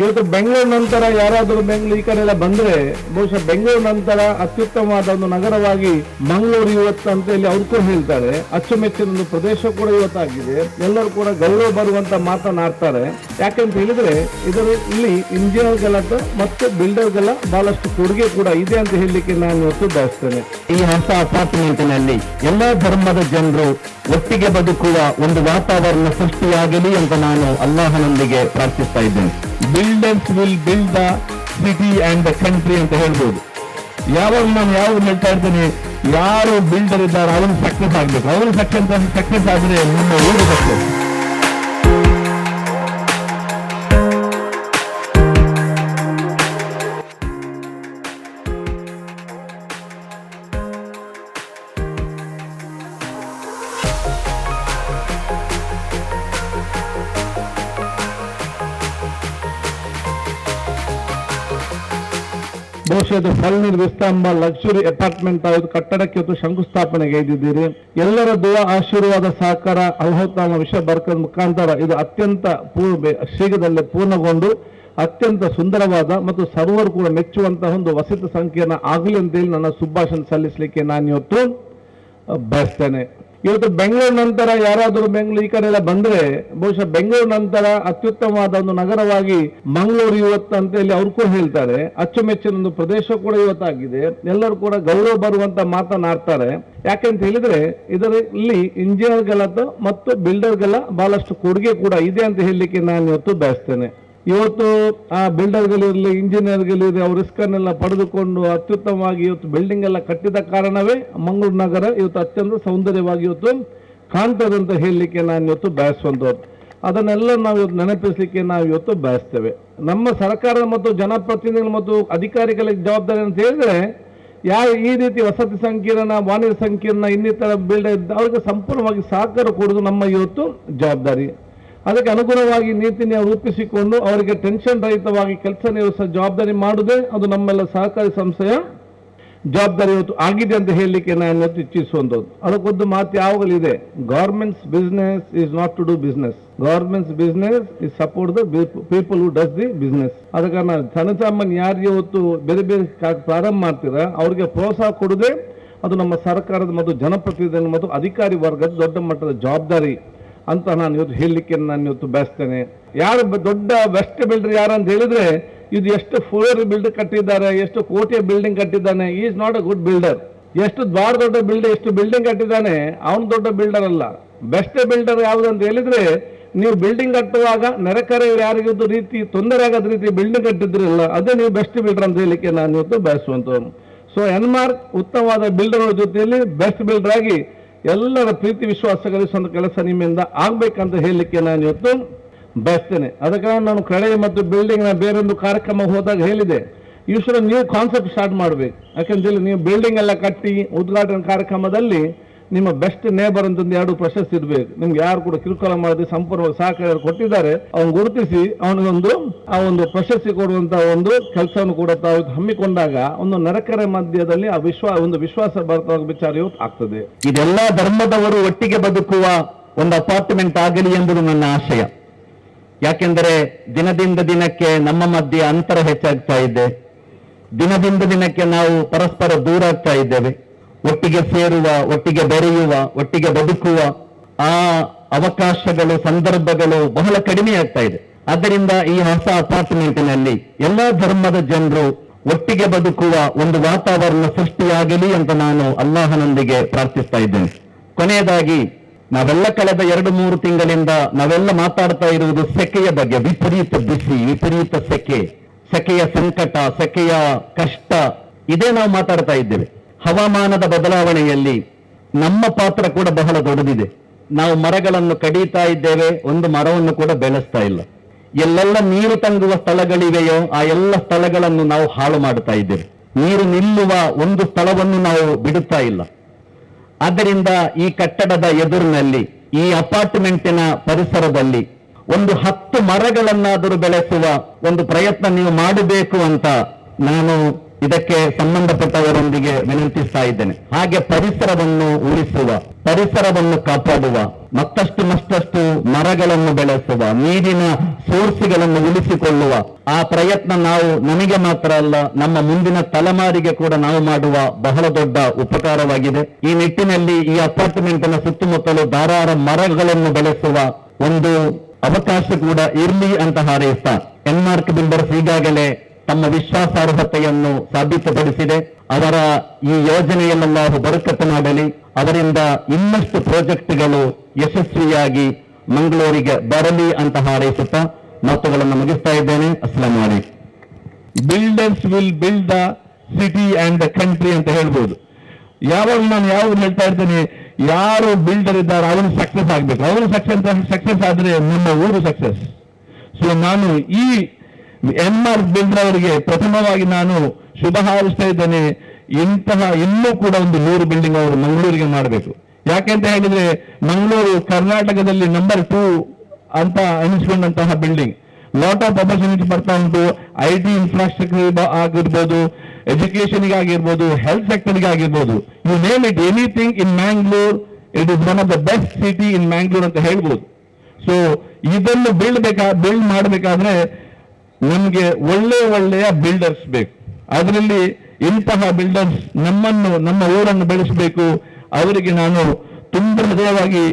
ಇವತ್ತು ಬೆಂಗಳೂರು ನಂತರ ಯಾರಾದರೂ ಈ ಕಡೆ ಎಲ್ಲ ಬಂದ್ರೆ ಬಹುಶಃ ಬೆಂಗಳೂರು ನಂತರ ಅತ್ಯುತ್ತಮವಾದ ಒಂದು ನಗರವಾಗಿ ಮಂಗಳೂರು ಇವತ್ತು ಅಂತ ಹೇಳಿ ಅವ್ರು ಕೂಡ ಹೇಳ್ತಾರೆ. ಅಚ್ಚುಮೆಚ್ಚಿನ ಒಂದು ಪ್ರದೇಶ ಕೂಡ ಇವತ್ತಾಗಿದೆ. ಎಲ್ಲರೂ ಕೂಡ ಗೌರವ ಬರುವಂತ ಮಾತನಾಡ್ತಾರೆ. ಯಾಕಂತ ಹೇಳಿದ್ರೆ ಇಲ್ಲಿ ಇಂಜಿನಿಯರ್ಗಳ ಮತ್ತು ಬಿಲ್ಡರ್ಗಳ ಬಹಳಷ್ಟು ಕೊಡುಗೆ ಕೂಡ ಇದೆ ಅಂತ ಹೇಳಲಿಕ್ಕೆ ನಾನು ಇವತ್ತು ಬಯಸ್ತೇನೆ. ಈ ಹೊಸ ಅಪಾರ್ಟ್ಮೆಂಟ್ನಲ್ಲಿ ಎಲ್ಲಾ ಧರ್ಮದ ಜನರು ಒಟ್ಟಿಗೆ ಬದುಕುವ ಒಂದು ವಾತಾವರಣ ಸೃಷ್ಟಿಯಾಗಲಿ ಅಂತ ನಾನು ಅಲ್ಲಾಹನೊಂದಿಗೆ ಪ್ರಾರ್ಥಿಸ್ತಾ ಇದ್ದೇನೆ. Builders will build the city and the country ಅಂತ ಹೇಳ್ಬೋದು. ಯಾವಾಗ ನಾನು ಯಾವಾಗ ಹೇಳ್ತಾ ಇದ್ದೇನೆ, ಯಾರು ಬಿಲ್ಡರ್ ಇದ್ದಾರೆ ಅವನು ಸಕ್ಸಸ್ ಆಗ್ಬೇಕು. ಅವನು ಸಕ್ಸಸ್ ಆದ್ರೆ ನಿಮ್ಮ ಊರು ಸಕ್ಸಸ್. ಬಹುಶಃ ಇದು ಫಲ್ನೀರ್ ವಿಸ್ತಾಂಬ ಲಕ್ಸುರಿ ಅಪಾರ್ಟ್ಮೆಂಟ್ ಕಟ್ಟಡಕ್ಕೆ ಇವತ್ತು ಶಂಕುಸ್ಥಾಪನೆಗೆ ಇದ್ದಿದ್ದೀರಿ. ಎಲ್ಲರ ದುವಾ ಆಶೀರ್ವಾದ ಸಹಕಾರ ಅಲ್ಲಾಹ್ ವಿಷಯ ಬರ್ಕದ ಮುಖಾಂತರ ಇದು ಅತ್ಯಂತ ಶೀಘ್ರದಲ್ಲೇ ಪೂರ್ಣಗೊಂಡು ಅತ್ಯಂತ ಸುಂದರವಾದ ಮತ್ತು ಸರ್ವರು ಕೂಡ ಮೆಚ್ಚುವಂತಹ ಒಂದು ವಸತಿ ಸಂಕೀರ್ಣ ಆಗಲಿ ಅಂತೇಳಿ ನನ್ನ ಶುಭಾಶಯ ಸಲ್ಲಿಸಲಿಕ್ಕೆ ನಾನು ಇವತ್ತು ಬಯಸ್ತೇನೆ. ಇವತ್ತು ಬೆಂಗಳೂರು ನಂತರ ಯಾರಾದರೂ ಈ ಕಡೆ ಎಲ್ಲ ಬಂದ್ರೆ ಬಹುಶಃ ಬೆಂಗಳೂರು ನಂತರ ಅತ್ಯುತ್ತಮವಾದ ಒಂದು ನಗರವಾಗಿ ಮಂಗಳೂರು ಇವತ್ತು ಅಂತ ಹೇಳಿ ಅವ್ರು ಕೂಡ ಹೇಳ್ತಾರೆ. ಅಚ್ಚುಮೆಚ್ಚಿನ ಒಂದು ಪ್ರದೇಶ ಕೂಡ ಇವತ್ತಾಗಿದೆ. ಎಲ್ಲರೂ ಕೂಡ ಗೌರವ ಬರುವಂತ ಮಾತನಾಡ್ತಾರೆ. ಯಾಕೆಂತ ಹೇಳಿದ್ರೆ ಇಲ್ಲಿ ಇಂಜಿನಿಯರ್ಗಳ ಮತ್ತು ಬಿಲ್ಡರ್ಗಳ ಬಹಳಷ್ಟು ಕೊಡುಗೆ ಕೂಡ ಇದೆ ಅಂತ ಹೇಳಲಿಕ್ಕೆ ನಾನು ಇವತ್ತು ಬಯಸ್ತೇನೆ. ಇವತ್ತು ಆ ಬಿಲ್ಡರ್ಗಳಿರಲಿ, ಇಂಜಿನಿಯರ್ಗಳಿರಲಿ, ಅವ್ರ ರಿಸ್ಕ್ ಅನ್ನೆಲ್ಲ ಪಡೆದುಕೊಂಡು ಅತ್ಯುತ್ತಮವಾಗಿ ಇವತ್ತು ಬಿಲ್ಡಿಂಗ್ ಎಲ್ಲ ಕಟ್ಟಿದ ಕಾರಣವೇ ಮಂಗಳೂರು ನಗರ ಇವತ್ತು ಅತ್ಯಂತ ಸೌಂದರ್ಯವಾಗಿ ಇವತ್ತು ಕಾಣ್ತದೆ ಅಂತ ಹೇಳಲಿಕ್ಕೆ ನಾನು ಇವತ್ತು ಬಯಸುವಂಥದ್ದು. ಅದನ್ನೆಲ್ಲ ನಾವು ಇವತ್ತು ನೆನಪಿಸಲಿಕ್ಕೆ ನಾವು ಇವತ್ತು ಬಯಸ್ತೇವೆ. ನಮ್ಮ ಸರ್ಕಾರ ಮತ್ತು ಜನಪ್ರತಿನಿಧಿಗಳು ಮತ್ತು ಅಧಿಕಾರಿಗಳಿಗೆ ಜವಾಬ್ದಾರಿ ಅಂತ ಹೇಳಿದ್ರೆ ಈ ರೀತಿ ವಸತಿ ಸಂಕೀರ್ಣ, ವಾಣಿಜ್ಯ ಸಂಕೀರ್ಣ, ಇನ್ನಿತರ ಬಿಲ್ಡರ್ ಅವ್ರಿಗೆ ಸಂಪೂರ್ಣವಾಗಿ ಸಹಕಾರ ಕೊಡುವುದು ನಮ್ಮ ಇವತ್ತು ಜವಾಬ್ದಾರಿ. ಅದಕ್ಕೆ ಅನುಗುಣವಾಗಿ ನೀತಿ ರೂಪಿಸಿಕೊಂಡು ಅವರಿಗೆ ಟೆನ್ಷನ್ ರಹಿತವಾಗಿ ಕೆಲಸ ನಿರ್ವಹಿಸುವ ಜವಾಬ್ದಾರಿ ಮಾಡುವುದೇ ಅದು ನಮ್ಮೆಲ್ಲ ಸಹಕಾರಿ ಸಂಸ್ಥೆಯ ಜವಾಬ್ದಾರಿ ಇವತ್ತು ಆಗಿದೆ ಅಂತ ಹೇಳಲಿಕ್ಕೆ ನಾನು ಇವತ್ತು ಇಚ್ಛಿಸುವಂಥದ್ದು. ಅದಕ್ಕೊಂದು ಮಾತು ಯಾವಾಗಲಿದೆ, government's business is not to do business, government's business is support the people who does the business. ಅದ ಕಾರಣ ಜನಸಾಮಾನ್ಯ ಯಾರು ಇವತ್ತು ಬೇರೆ ಬೇರೆ ಪ್ರಾರಂಭ ಮಾಡ್ತೀರಾ ಅವ್ರಿಗೆ ಪ್ರೋತ್ಸಾಹ ಕೊಡುವುದೇ ಅದು ನಮ್ಮ ಸರ್ಕಾರದ ಮತ್ತು ಜನಪ್ರತಿನಿಧಿಗಳು ಮತ್ತು ಅಧಿಕಾರಿ ವರ್ಗದ ದೊಡ್ಡ ಮಟ್ಟದ ಜವಾಬ್ದಾರಿ ಅಂತ ನಾನು ಇವತ್ತು ಹೇಳಲಿಕ್ಕೆ ನಾನು ಇವತ್ತು ಬಯಸ್ತೇನೆ. ಯಾರು ದೊಡ್ಡ ಬೆಸ್ಟ್ ಬಿಲ್ಡರ್ ಯಾರು ಅಂತ ಹೇಳಿದ್ರೆ ಇದು ಎಷ್ಟು ಫ್ಲೋರ್ ಬಿಲ್ಡ್ ಕಟ್ಟಿದ್ದಾರೆ, ಎಷ್ಟು ಕೋಟಿಯ ಬಿಲ್ಡಿಂಗ್ ಕಟ್ಟಿದ್ದಾನೆ, is not a good builder. ಎಷ್ಟು ದೊಡ್ಡ ಬಿಲ್ಡಿಂಗ್ ಎಷ್ಟು ಬಿಲ್ಡಿಂಗ್ ಕಟ್ಟಿದ್ದಾನೆ ಅವನು ದೊಡ್ಡ ಬಿಲ್ಡರ್ ಅಲ್ಲ. ಬೆಸ್ಟ್ ಬಿಲ್ಡರ್ ಯಾವುದು ಅಂತ ಹೇಳಿದ್ರೆ ನೀವು ಬಿಲ್ಡಿಂಗ್ ಕಟ್ಟುವಾಗ ನೆರೆಕರೆ ಯಾರಿಗೂ ರೀತಿ ತೊಂದರೆ ಆಗದ ರೀತಿ ಬಿಲ್ಡಿಂಗ್ ಕಟ್ಟಿದ್ರಲ್ಲ, ಅದೇ ನೀವು ಬೆಸ್ಟ್ ಬಿಲ್ಡರ್ ಅಂತ ಹೇಳಲಿಕ್ಕೆ ನಾನು ಇವತ್ತು ಬಯಸುವಂಥದ್ದು. ಸೊ ಎನ್ಮಾರ್ಕ್ ಉತ್ತಮವಾದ ಬಿಲ್ಡರ್ ಜೊತೆಯಲ್ಲಿ ಬೆಸ್ಟ್ ಬಿಲ್ಡರ್ ಆಗಿ ಎಲ್ಲರ ಪ್ರೀತಿ ವಿಶ್ವಾಸ ಗಳಿಸುವಂತ ಕೆಲಸ ನಿಮ್ಮಿಂದ ಆಗ್ಬೇಕಂತ ಹೇಳಲಿಕ್ಕೆ ನಾನು ಇವತ್ತು ಬಯಸ್ತೇನೆ. ಅದಕ್ಕೆ ನಾನು ಕಳೆ ಮತ್ತು ಬಿಲ್ಡಿಂಗ್ ನ ಬೇರೊಂದು ಕಾರ್ಯಕ್ರಮ ಹೋದಾಗ ಹೇಳಿದೆ, ಈ ಶುಡ್ ನ್ಯೂ ಕಾನ್ಸೆಪ್ಟ್ ಸ್ಟಾರ್ಟ್ ಮಾಡಬೇಕು. ಯಾಕಂತೇಳಿ ನೀವು ಬಿಲ್ಡಿಂಗ್ ಎಲ್ಲ ಕಟ್ಟಿ ಉದ್ಘಾಟನಾ ಕಾರ್ಯಕ್ರಮದಲ್ಲಿ ನಿಮ್ಮ ಬೆಸ್ಟ್ ನೇಬರ್ ಅಂತ ಎರಡು ಪ್ರಶಸ್ತಿ ಇರಬೇಕು. ನಿಮ್ಗೆ ಯಾರು ಕೂಡ ಕಿರುಕುಳ ಮಾಡದೆ ಸಂಪೂರ್ಣ ಸಹಕಾರ ಕೊಟ್ಟಿದ್ದಾರೆ ಅವನು ಗುರುತಿಸಿ ಅವನಿಗೊಂದು ಆ ಒಂದು ಪ್ರಶಸ್ತಿ ಕೊಡುವಂತ ಒಂದು ಕೆಲಸವನ್ನು ಕೂಡ ತಾವು ಹಮ್ಮಿಕೊಂಡಾಗ ಒಂದು ನೆರೆಕರೆ ಮಧ್ಯದಲ್ಲಿ ಆ ವಿಶ್ವಾಸ ಬರ್ತವಾಗ ವಿಚಾರ ಇವತ್ತು ಆಗ್ತದೆ. ಇದೆಲ್ಲ ಧರ್ಮದವರು ಒಟ್ಟಿಗೆ ಬದುಕುವ ಒಂದು ಅಪಾರ್ಟ್ಮೆಂಟ್ ಆಗಲಿ ಎಂಬುದು ನನ್ನ ಆಶಯ. ಯಾಕೆಂದರೆ ದಿನದಿಂದ ದಿನಕ್ಕೆ ನಮ್ಮ ಮಧ್ಯೆ ಅಂತರ ಹೆಚ್ಚಾಗ್ತಾ ಇದೆ. ದಿನದಿಂದ ದಿನಕ್ಕೆ ನಾವು ಪರಸ್ಪರ ದೂರ ಆಗ್ತಾ ಇದ್ದೇವೆ. ಒಟ್ಟಿಗೆ ಸೇರುವ, ಒಟ್ಟಿಗೆ ಬೆರೆಯುವ, ಒಟ್ಟಿಗೆ ಬದುಕುವ ಆ ಅವಕಾಶಗಳು, ಸಂದರ್ಭಗಳು ಬಹಳ ಕಡಿಮೆ ಆಗ್ತಾ ಇದೆ. ಆದ್ದರಿಂದ ಈ ಹೊಸ ಅಪಾರ್ಟ್ಮೆಂಟ್ನಲ್ಲಿ ಎಲ್ಲಾ ಧರ್ಮದ ಜನರು ಒಟ್ಟಿಗೆ ಬದುಕುವ ಒಂದು ವಾತಾವರಣ ಸೃಷ್ಟಿಯಾಗಲಿ ಅಂತ ನಾನು ಅಲ್ಲಾಹನೊಂದಿಗೆ ಪ್ರಾರ್ಥಿಸ್ತಾ ಇದ್ದೇನೆ. ಕೊನೆಯದಾಗಿ ನಾವೆಲ್ಲ ಕಳೆದ 2-3 ತಿಂಗಳಿಂದ ನಾವೆಲ್ಲ ಮಾತಾಡ್ತಾ ಇರುವುದು ಸೆಕೆಯ ಬಗ್ಗೆ. ವಿಪರೀತ ಬಿಸಿ, ವಿಪರೀತ ಸೆಕೆಯ ಸಂಕಟ, ಸೆಕೆಯ ಕಷ್ಟ, ಇದೇ ನಾವು ಮಾತಾಡ್ತಾ ಇದ್ದೇವೆ. ಹವಾಮಾನದ ಬದಲಾವಣೆಯಲ್ಲಿ ನಮ್ಮ ಪಾತ್ರ ಕೂಡ ಬಹಳ ದೊಡ್ಡದಿದೆ. ನಾವು ಮರಗಳನ್ನು ಕಡಿತಾ ಇದ್ದೇವೆ, ಒಂದು ಮರವನ್ನು ಕೂಡ ಬೆಳೆಸ್ತಾ ಇಲ್ಲ. ಎಲ್ಲೆಲ್ಲ ನೀರು ತಂಗುವ ಸ್ಥಳಗಳಿವೆಯೋ ಆ ಎಲ್ಲ ಸ್ಥಳಗಳನ್ನು ನಾವು ಹಾಳು ಮಾಡ್ತಾ ಇದ್ದೇವೆ. ನೀರು ನಿಲ್ಲುವ ಒಂದು ಸ್ಥಳವನ್ನು ನಾವು ಬಿಡುತ್ತಾ ಇಲ್ಲ. ಆದ್ದರಿಂದ ಈ ಕಟ್ಟಡದ ಎದುರಿನಲ್ಲಿ, ಈ ಅಪಾರ್ಟ್ಮೆಂಟಿನ ಪರಿಸರದಲ್ಲಿ ಒಂದು 10 ಮರಗಳನ್ನಾದರೂ ಬೆಳೆಸುವ ಒಂದು ಪ್ರಯತ್ನ ನೀವು ಮಾಡಬೇಕು ಅಂತ ನಾನು ಇದಕ್ಕೆ ಸಂಬಂಧಪಟ್ಟವರೊಂದಿಗೆ ವಿನಂತಿಸ್ತಾ ಇದ್ದೇನೆ. ಹಾಗೆ ಪರಿಸರವನ್ನು ಉಳಿಸುವ, ಪರಿಸರವನ್ನು ಕಾಪಾಡುವ, ಮತ್ತಷ್ಟು ಮರಗಳನ್ನು ಬೆಳೆಸುವ, ನೀರಿನ ಸೋರ್ಸ್ಗಳನ್ನು ಉಳಿಸಿಕೊಳ್ಳುವ ಆ ಪ್ರಯತ್ನ ನಾವು ನಮಗೆ ಮಾತ್ರ ಅಲ್ಲ, ನಮ್ಮ ಮುಂದಿನ ತಲೆಮಾರಿಗೆ ಕೂಡ ನಾವು ಮಾಡುವ ಬಹಳ ದೊಡ್ಡ ಉಪಕಾರವಾಗಿದೆ. ಈ ನಿಟ್ಟಿನಲ್ಲಿ ಈ ಅಪಾರ್ಟ್ಮೆಂಟ್ನ ಸುತ್ತಮುತ್ತಲು ಧಾರಾಳ ಮರಗಳನ್ನು ಬೆಳೆಸುವ ಒಂದು ಅವಕಾಶ ಕೂಡ ಇರಲಿ ಅಂತ ಹಾರೈಸ್ತಾ, ಎನ್ಮಾರ್ಕ್ ಬಿಲ್ಡರ್ಸ್ ಈಗಾಗಲೇ ತಮ್ಮ ವಿಶ್ವಾಸಾರ್ಹತೆಯನ್ನು ಸಾಬೀತುಪಡಿಸಿದೆ. ಅವರ ಈ ಯೋಜನೆಯಲ್ಲೆಲ್ಲಾರು ಬರಕಟ್ಟು ಮಾಡಲಿ, ಅವರಿಂದ ಇನ್ನಷ್ಟು ಪ್ರಾಜೆಕ್ಟ್ಗಳು ಯಶಸ್ವಿಯಾಗಿ ಮಂಗಳೂರಿಗೆ ಬರಲಿ ಅಂತ ಹಾರೈಸುತ್ತಾ ಮಾತುಗಳನ್ನು ಮುಗಿಸ್ತಾ ಇದ್ದೇನೆ. ಅಸ್ಸಲಾಮು ಅಲೈಕುಂ. Builders will build the city and the country ಅಂತ ಹೇಳ್ಬೋದು. ಯಾವಾಗ ನಾನು ಯಾವಾಗ ಹೇಳ್ತಾ ಇರ್ತೇನೆ, ಯಾರು ಬಿಲ್ಡರ್ ಇದ್ದಾರೆ ಅವನು ಸಕ್ಸಸ್ ಆಗ್ಬೇಕು, ಅವನು ಸಕ್ಸಸ್ ಆದ್ರೆ ನಮ್ಮ ಊರು ಸಕ್ಸಸ್. ಸೊ ನಾನು ಈ ಎನ್ಮಾರ್ಕ್ ಬಿಲ್ಡರ್ ಅವರಿಗೆ ಪ್ರಥಮವಾಗಿ ನಾನು ಶುಭ ಹಾರೈಸ್ತಾ ಇದ್ದೇನೆ. ಇಂತಹ ಇನ್ನೂ ಕೂಡ ಒಂದು 100 ಬಿಲ್ಡಿಂಗ್ ಅವರು ಮಂಗಳೂರಿಗೆ ಮಾಡಬೇಕು. ಯಾಕೆಂತ ಹೇಳಿದ್ರೆ ಮಂಗಳೂರು ಕರ್ನಾಟಕದಲ್ಲಿ ನಂಬರ್ 2 ಅಂತ ಅನಿಸ್ಕೊಂಡಂತಹ ಬಿಲ್ಡಿಂಗ್. ಲಾಟ್ ಆಫ್ ಅಪರ್ಚುನಿಟಿ ಬರ್ತಾ ಉಂಟು. IT ಇನ್ಫ್ರಾಸ್ಟ್ರಕ್ಚರ್ ಆಗಿರ್ಬೋದು, ಎಜುಕೇಶನ್ಗೆ ಆಗಿರ್ಬೋದು, ಹೆಲ್ತ್ ಸೆಕ್ಟರ್ಗೆ ಆಗಿರ್ಬೋದು, you name it, anything in Mangalore, it is one of the best city in Mangalore ಅಂತ ಹೇಳ್ಬೋದು. ಸೊ ಇದನ್ನು ಬಿಲ್ಡ್ ಮಾಡಬೇಕಾದ್ರೆ ನಮ್ಗೆ ಒಳ್ಳೆಯ ಬಿಲ್ಡರ್ಸ್ ಬೇಕು. ಅದರಲ್ಲಿ ಇಂತಹ ಬಿಲ್ಡರ್ಸ್ ನಮ್ಮ ಊರನ್ನು ಬೆಳೆಸಬೇಕು. ಅವರಿಗೆ ನಾನು ತುಂಬಾ ಹೃದಯವಾಗಿ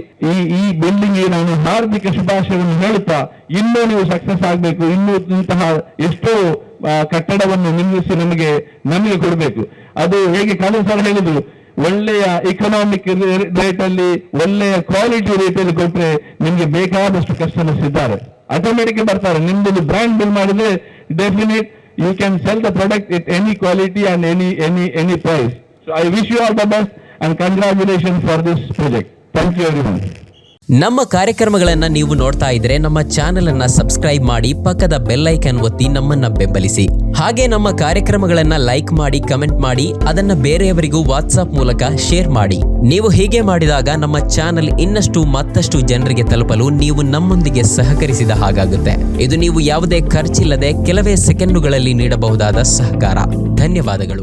ಈ ಬಿಲ್ಡಿಂಗ್ ನಾನು ಹಾರ್ದಿಕ ಶುಭಾಶಯವನ್ನು ಹೇಳುತ್ತಾ, ಇನ್ನೂ ನೀವು ಸಕ್ಸಸ್ ಆಗಬೇಕು, ಇನ್ನೂ ಇಂತಹ ಎಷ್ಟೋ ಕಟ್ಟಡವನ್ನು ನಿರ್ಮಿಸಿ ನಮಗೆ ಕೊಡಬೇಕು. ಅದು ಹೇಗೆ ಕಾನೂನು ಸರ್ ಹೇಳಿದ್ರು, ಒಳ್ಳೆಯ ಇಕನಾಮಿಕ್ ರೇಟ್ ಅಲ್ಲಿ, ಒಳ್ಳೆಯ ಕ್ವಾಲಿಟಿ ರೇಟ್ ಅಲ್ಲಿ ಕೊಟ್ರೆ ನಿಮ್ಗೆ ಬೇಕಾದಷ್ಟು ಕಸ್ಟಮರ್ಸ್ ಇದ್ದಾರೆ, ಆಟೋಮೆಟಿಕ್ ಬರ್ತಾರೆ. ನಿಮ್ದು ಬ್ರ್ಯಾಂಡ್ ಬಿಲ್ ಮಾಡಿದ್ರೆ definite you can sell the product it any quality and any price. So I wish you all the best and congratulation for this project. Thank you everyone. ನಮ್ಮ ಕಾರ್ಯಕ್ರಮಗಳನ್ನು ನೀವು ನೋಡ್ತಾ ಇದ್ರೆ ನಮ್ಮ ಚಾನೆಲ್ ಅನ್ನ ಸಬ್ಸ್ಕ್ರೈಬ್ ಮಾಡಿ, ಪಕ್ಕದ ಬೆಲ್ ಐಕಾನ್ ಒತ್ತಿ ನಮ್ಮನ್ನ ಬೆಂಬಲಿಸಿ. ಹಾಗೆ ನಮ್ಮ ಕಾರ್ಯಕ್ರಮಗಳನ್ನ ಲೈಕ್ ಮಾಡಿ, ಕಮೆಂಟ್ ಮಾಡಿ, ಅದನ್ನ ಬೇರೆಯವರಿಗೂ ವಾಟ್ಸ್ಆಪ್ ಮೂಲಕ ಶೇರ್ ಮಾಡಿ. ನೀವು ಹೀಗೆ ಮಾಡಿದಾಗ ನಮ್ಮ ಚಾನೆಲ್ ಮತ್ತಷ್ಟು ಜನರಿಗೆ ತಲುಪಲು ನೀವು ನಮ್ಮೊಂದಿಗೆ ಸಹಕರಿಸಿದ ಹಾಗಾಗುತ್ತೆ. ಇದು ನೀವು ಯಾವುದೇ ಖರ್ಚಿಲ್ಲದೆ ಕೆಲವೇ ಸೆಕೆಂಡುಗಳಲ್ಲಿ ನೀಡಬಹುದಾದ ಸಹಕಾರ. ಧನ್ಯವಾದಗಳು.